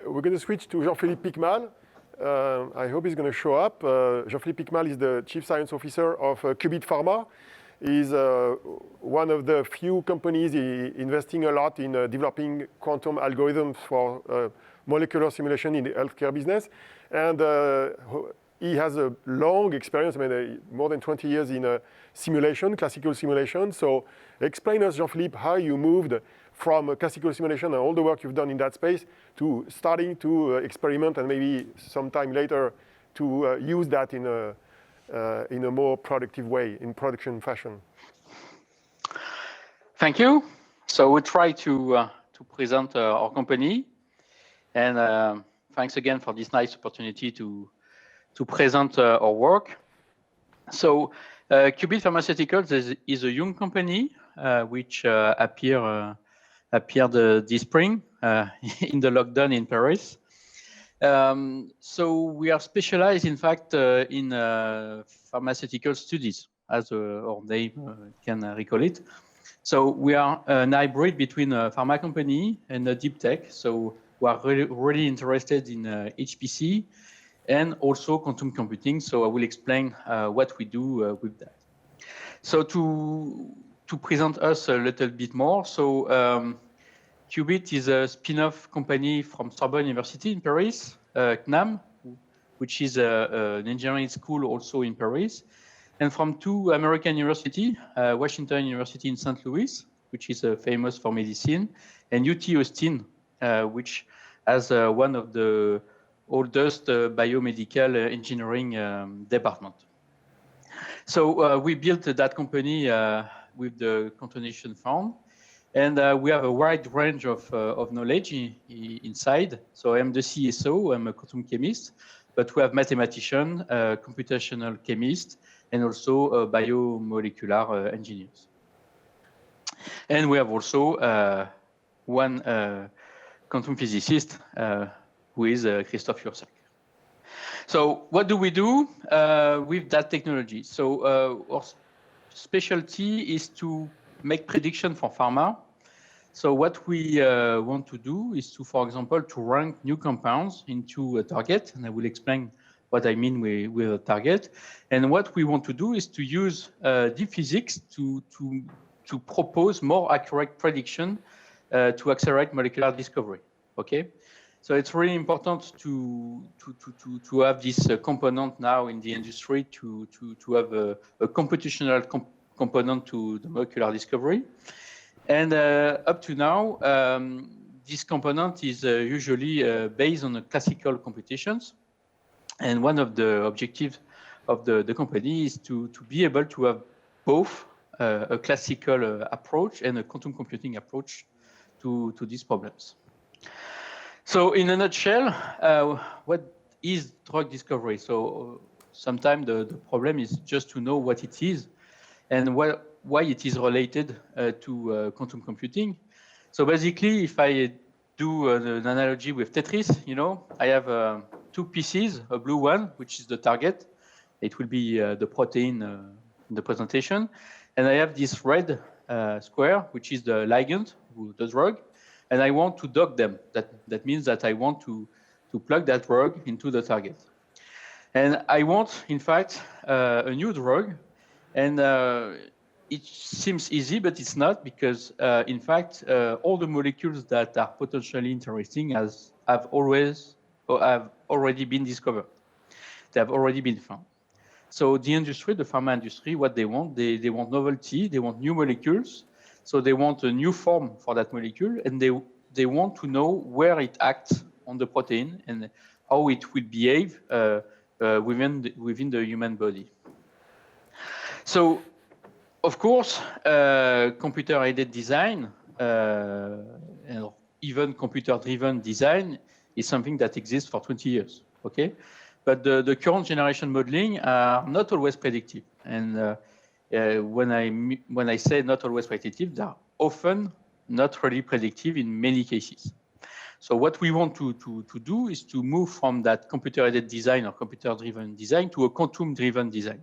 we're going to switch to Jean-Philippe Pickmal. I hope he's going to show up. Jean-Philippe Pickmal is the Chief Science Officer of Qubit Pharma. He's one of the few companies investing a lot in developing quantum algorithms for molecular simulation in the healthcare business. And he has a long experience, more than 20 years in simulation, classical simulation. So explain us, Jean-Philippe, how you moved from classical simulation and all the work you've done in that space to starting to experiment and maybe sometime later to use that in a more productive way, in production fashion. Thank you. So we try to present our company, and thanks again for this nice opportunity to present our work. So Qubit Pharmaceuticals is a young company which appeared this spring in the lockdown in Paris. So we are specialized, in fact, in pharmaceutical studies, as our name can recall it. So we are an hybrid between a pharma company and a deep tech. So we are really interested in HPC and also quantum computing. So I will explain what we do with that. So to present us a little bit more, so Qubit is a spin-off company from Sorbonne University in Paris, CNAM, which is an engineering school also in Paris, and from two American universities, Washington University in St. Louis, which is famous for medicine, and UT Austin, which has one of the oldest biomedical engineering department. So we built that company with the Continuation Fund, and we have a wide range of knowledge inside. So I'm the CSO, I'm a quantum chemist, but we have mathematician, computational chemist, and also biomolecular engineers. And we have also one quantum physicist who is Christophe Ursac. So what do we do with that technology? So our specialty is to make prediction for pharma. So what we want to do is to, for example, to rank new compounds into a target, and I will explain what I mean with a target. And what we want to do is to use deep physics to propose more accurate prediction to accelerate molecular discovery. Okay, so it's really important to have this component now in the industry to have a computational component to the molecular discovery. And up to now, this component is usually based on the classical computations. And one of the objectives of the company is to be able to have both a classical approach and a quantum computing approach to these problems. So in a nutshell, what is drug discovery? So sometimes the problem is just to know what it is and why it is related to quantum computing. So basically, if I do an analogy with Tetris, I have two pieces, a blue one, which is the target. It will be the protein in the presentation. And I have this red square, which is the ligand, the drug. And I want to dock them. That means that I want to plug that drug into the target. And I want, in fact, a new drug. And it seems easy, but it's not, because, in fact, all the molecules that are potentially interesting have already been discovered. They have already been found. So the industry, the pharma industry, what they want, they want novelty, they want new molecules. So they want a new form for that molecule, and they want to know where it acts on the protein and how it will behave within the human body. So, of course, computer-aided design and even computer-driven design is something that exists for 20 years. Okay, but the current generation modeling are not always predictive, and when I say not always predictive, they are often not really predictive in many cases. So what we want to do is to move from that computer-aided design or computer-driven design to a quantum-driven design.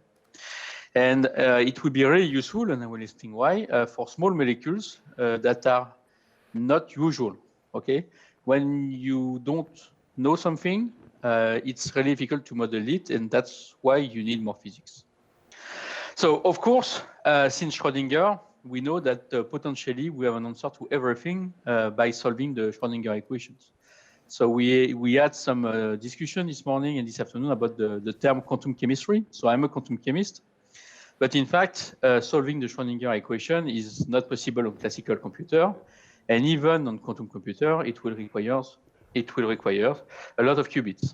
And it will be really useful, and I will explain why, for small molecules that are not usual, okay? when you don't know something, it's really difficult to model it, and that's why you need more physics. So, of course, since Schrödinger, we know that potentially we have an answer to everything by solving the Schrödinger equations. So we had some discussion this morning and this afternoon about the term quantum chemistry. So I'm a quantum chemist, but in fact, solving the Schrödinger equation is not possible on classical computer, and even on quantum computer, it will require a lot of qubits.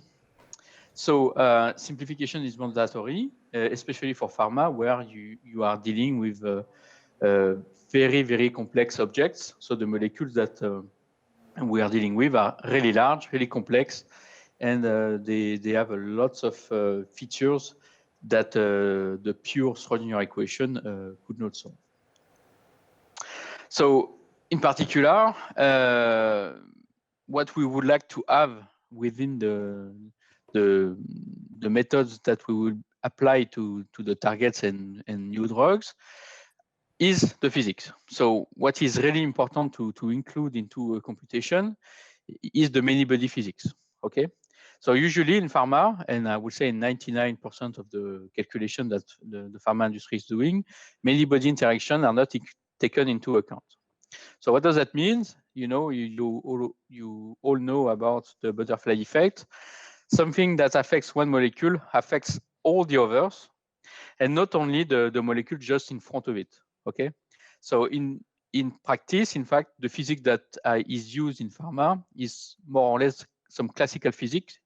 So simplification is mandatory, especially for pharma, where you are dealing with very, very complex objects. So the molecules that we are dealing with are really large, really complex, and they have a lots of features that the pure Schrödinger equation could not solve. So in particular, what we would like to have within the methods that we will apply to the targets and new drugs is the physics. So what is really important to include into a computation is the many-body physics, okay? So usually in pharma, and I would say 99% of the calculation that the pharma industry is doing, many-body interactions are not taken into account. So what does that mean? You know, you all know about the butterfly effect. Something that affects one molecule affects all the others, and not only the molecule just in front of it, okay? So in practice, in fact, the physics that is used in pharma is more or less some classical physics,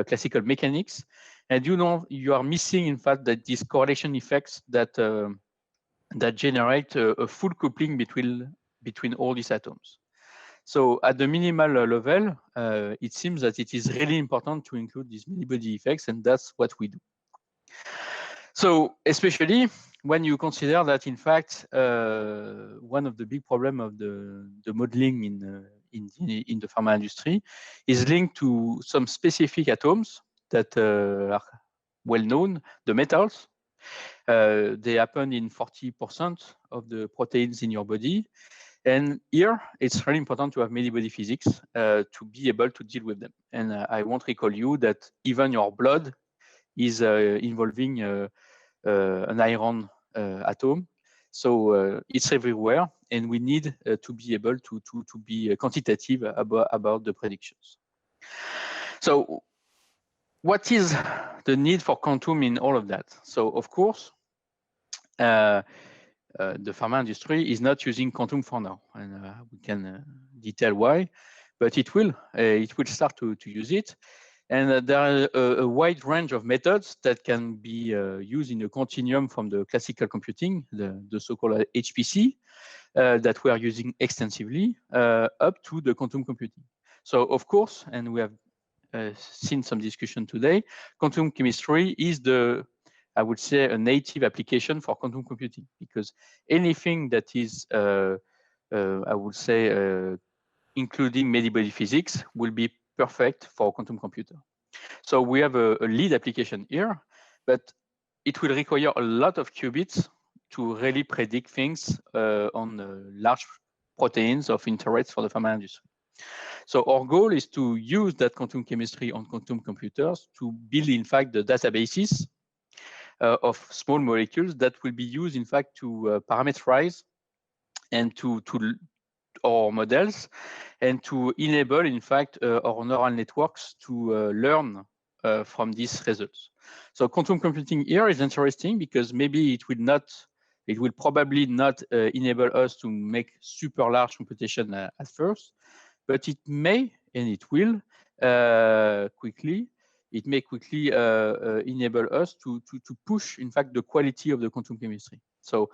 classical mechanics, and you are missing, in fact, that these correlation effects that that generate a full coupling between all these atoms. So at the minimal level, it seems that it is really important to include these many-body effects, and that's what we do. So especially when you consider that, in fact, one of the big problems of the modeling in the pharma industry is linked to some specific atoms that are well known, the metals. They happen in 40% of the proteins in your body. And here, it's really important to have many-body physics to be able to deal with them. And I won't recall you that even your blood is involving an iron atom. So it's everywhere, and we need to be able to be quantitative about the predictions. So what is the need for quantum in all of that? So of course, the pharma industry is not using quantum for now, and we can detail why, but it will start to use it. And there are a wide range of methods that can be used in a continuum from the classical computing, the so-called HPC, that we are using extensively, up to the quantum computing. So of course, and we have seen some discussion today, quantum chemistry is I would say, a native application for quantum computing, because anything that is, I would say, including many-body physics will be perfect for quantum computer. So we have a lead application here, but it will require a lot of qubits to really predict things on large proteins of interest for the pharma industry. So our goal is to use that quantum chemistry on quantum computers to build, in fact, the databases of small molecules that will be used, in fact, to parameterize and to our models and to enable, in fact, our neural networks to learn from these results. So quantum computing here is interesting because maybe it will probably not enable us to make super large computation at first, but it may, and it will quickly enable us to push, in fact, the quality of the quantum chemistry. So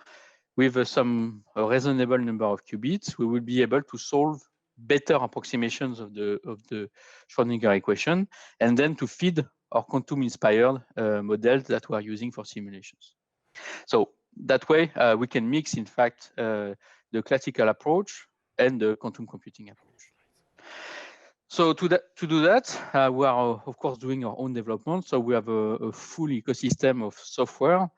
with some reasonable number of qubits, we will be able to solve better approximations of the Schrödinger equation, and then to feed our quantum-inspired models that we are using for simulations. So that way, we can mix, in fact, the classical approach and the quantum computing approach. So to do that, we are, of course, doing our own development. So we have a full ecosystem of software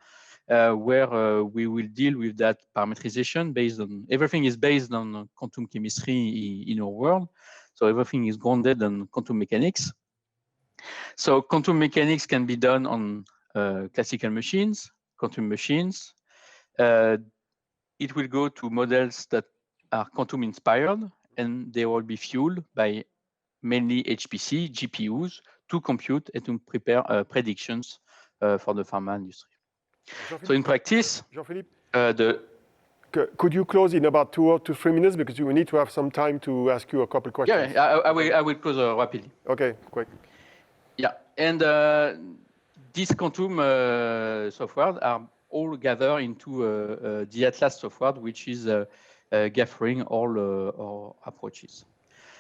where we will deal with that parameterization based on, everything is based on quantum chemistry in our world. So everything is grounded on quantum mechanics. So quantum mechanics can be done on classical machines, quantum machines. It will go to models that are quantum inspired, and they will be fueled by mainly HPC, GPUs, to compute and to prepare predictions for the pharma industry. So in practice, Jean-Philippe, could you close in about 2 to 3 minutes because we need to have some time to ask you a couple of questions? Yeah, I will close rapidly. Okay, quick. Yeah, and these quantum software are all gathered into the Atlas software, which is gathering all our approaches.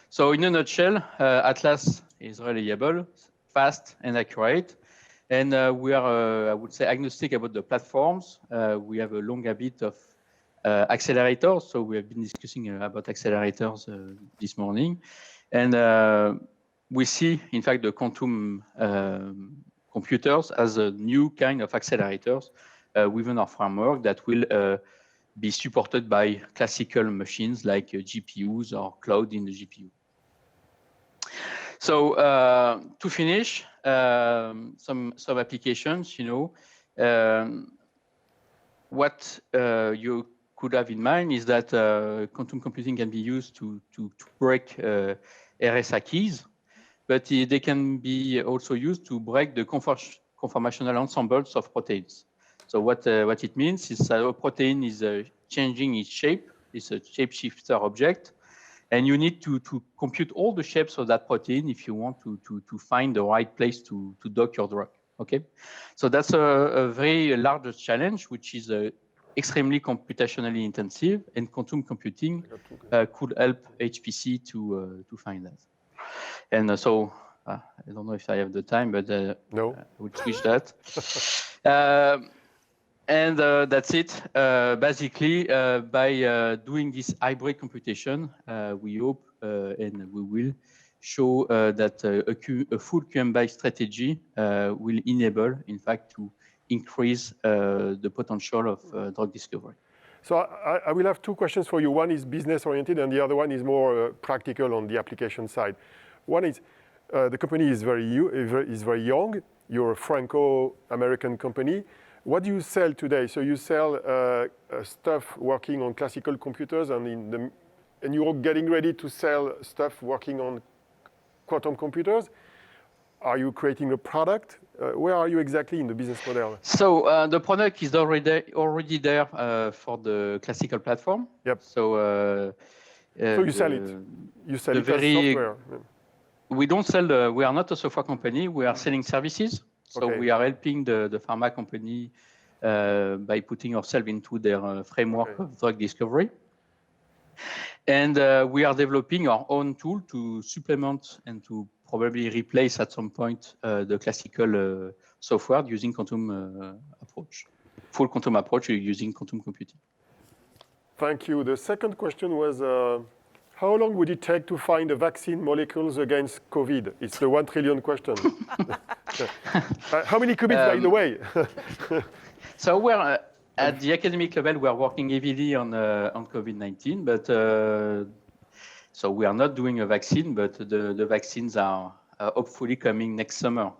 So in a nutshell, Atlas is reliable, fast, and accurate. And we are, I would say, agnostic about the platforms. We have a long habit of accelerators. So we have been discussing about accelerators this morning. And we see, in fact, the quantum computers as a new kind of accelerators within our framework that will be supported by classical machines like GPUs or cloud in the GPU. So to finish, some applications, what you could have in mind is that quantum computing can be used to break RSA keys, but they can be also used to break the conformational ensembles of proteins. So what it means is that a protein is changing its shape. It's a shapeshifter object. And you need to compute all the shapes of that protein if you want to find the right place to dock your drug. Okay, so that's a very large challenge, which is extremely computationally intensive, and quantum computing could help HPC to find that. And so I don't know if I have the time, but no, I will switch that. And that's it. Basically, by doing this hybrid computation, we hope and we will show that a full QM-based strategy will enable, in fact, to increase the potential of drug discovery. So I will have 2 questions for you. One is business-oriented, and the other one is more practical on the application side. One is the company is very young. You're a Franco-American company. What do you sell today? So you sell stuff working on classical computers, and you're getting ready to sell stuff working on quantum computers. Are you creating a product? Where are you exactly in the business model? So the product is already there for the classical platform. Yep. So you sell it. You sell it as software. We don't sell. We are not a software company. We are selling services. So we are helping the pharma company by putting ourselves into their framework of drug discovery. And we are developing our own tool to supplement and to probably replace at some point the classical software using quantum approach, full quantum approach using quantum computing. Thank you. The second question was, how long would it take to find a vaccine molecules against COVID? It's the 1 trillion question. How many qubits, by the way? So we're at the academic level, we are working heavily on COVID-19, but so we are not doing a vaccine, but the vaccines are hopefully coming next summer.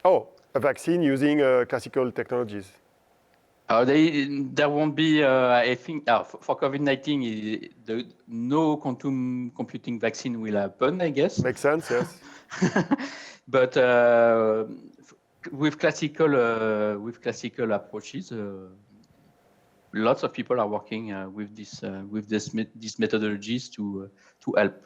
Oh, a vaccine using classical technologies. There won't be, I think, for COVID-19, no quantum computing vaccine will happen, I guess. Makes sense, yes. But with classical approaches, lots of people are working with these methodologies to help.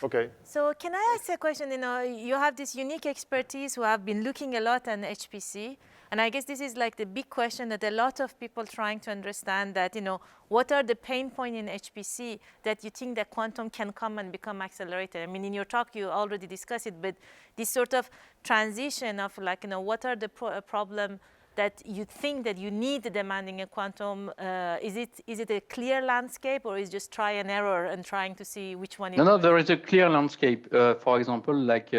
Okay. So can I ask a question? You have this unique expertise who have been looking a lot on HPC. And I guess this is like the big question that a lot of people trying to understand that, what are the pain points in HPC that you think that quantum can come and become accelerated? I mean, in your talk, you already discussed it, but this sort of transition of what are the problem that you think that you need demanding a quantum? Is it a clear landscape, or is just try and error and trying to see which one? No, there is a clear landscape. For example, like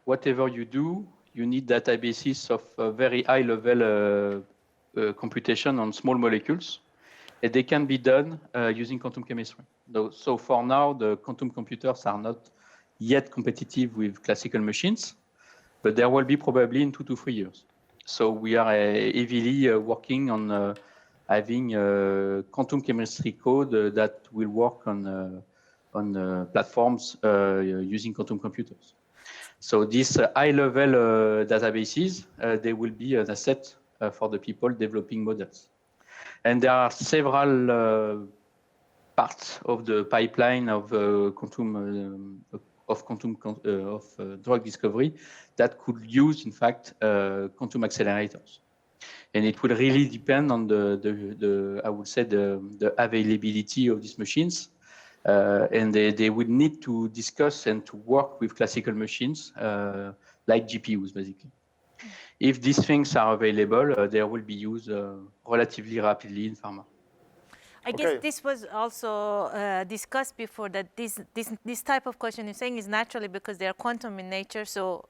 whatever you do, you need databases of very high level computation on small molecules. and they can be done using quantum chemistry. So for now, the quantum computers are not yet competitive with classical machines, but there will be probably in 2 to 3 years. So we are heavily working on having quantum chemistry code that will work on platforms using quantum computers. So these high-level databases, they will be an asset for the people developing models. And there are several parts of the pipeline of drug discovery that could use, in fact, quantum accelerators. And it will really depend on I would say, the availability of these machines. And they would need to discuss and to work with classical machines like GPUs, basically. If these things are available, they will be used relatively rapidly in pharma. I guess this was also discussed before, that this type of question you're saying is naturally because they are quantum in nature. So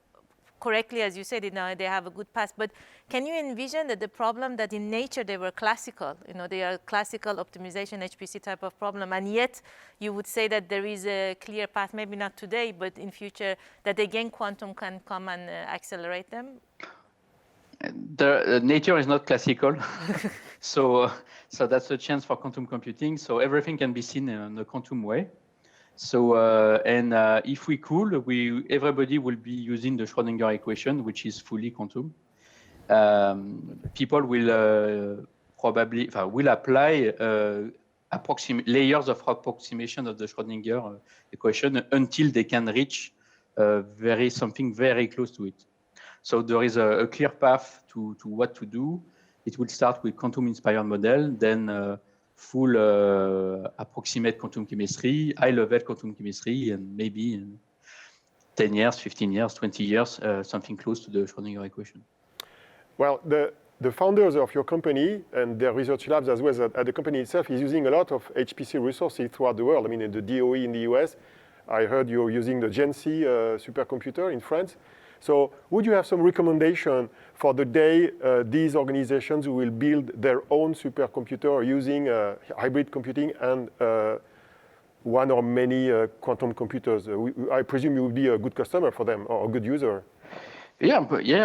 correctly, as you said, they have a good past. But can you envision that the problem that in nature they were classical, they are classical optimization HPC type of problem, and yet you would say that there is a clear path, maybe not today, but in future, that again quantum can come and accelerate them? The nature is not classical, so that's a chance for quantum computing. So everything can be seen in a quantum way. So if we could, everybody will be using the Schrödinger equation, which is fully quantum. People will probably will apply layers of approximation of the Schrödinger equation until they can reach something very close to it. So there is a clear path to what to do. It will start with quantum-inspired model, then full approximate quantum chemistry, high-level quantum chemistry, and maybe in 10 years, 15 years, 20 years, something close to the Schrödinger equation. Well, the founders of your company and their research labs as well as at the company itself is using a lot of HPC resources throughout the world. I mean, in the DOE in the US, I heard you're using the GENCI supercomputer in France. So would you have some recommendation for the day these organizations will build their own supercomputer using hybrid computing and one or many quantum computers? I presume you would be a good customer for them or a good user. Yeah,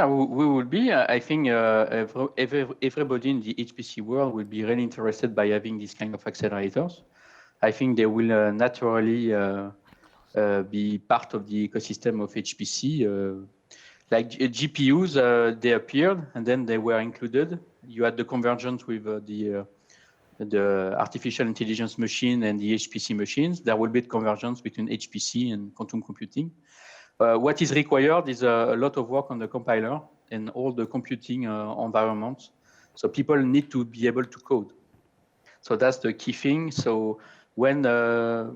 we would be. I think everybody in the HPC world will be really interested by having these kind of accelerators. I think they will naturally be part of the ecosystem of HPC. Like GPUs, they appeared and then they were included. You had the convergence with the artificial intelligence machine and the HPC machines. There will be convergence between HPC and quantum computing. What is required is a lot of work on the compiler and all the computing environments. So people need to be able to code. So that's the key thing. So when the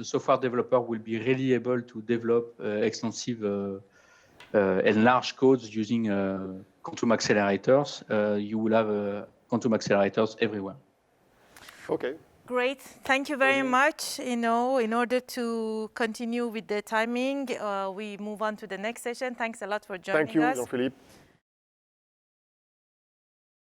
software developer will be really able to develop extensive and large codes using quantum accelerators, you will have quantum accelerators everywhere. Okay. Great. Thank you very much. In order to continue with the timing, we move on to the next session. Thanks a lot for joining us. Thank you, Jean-Philippe.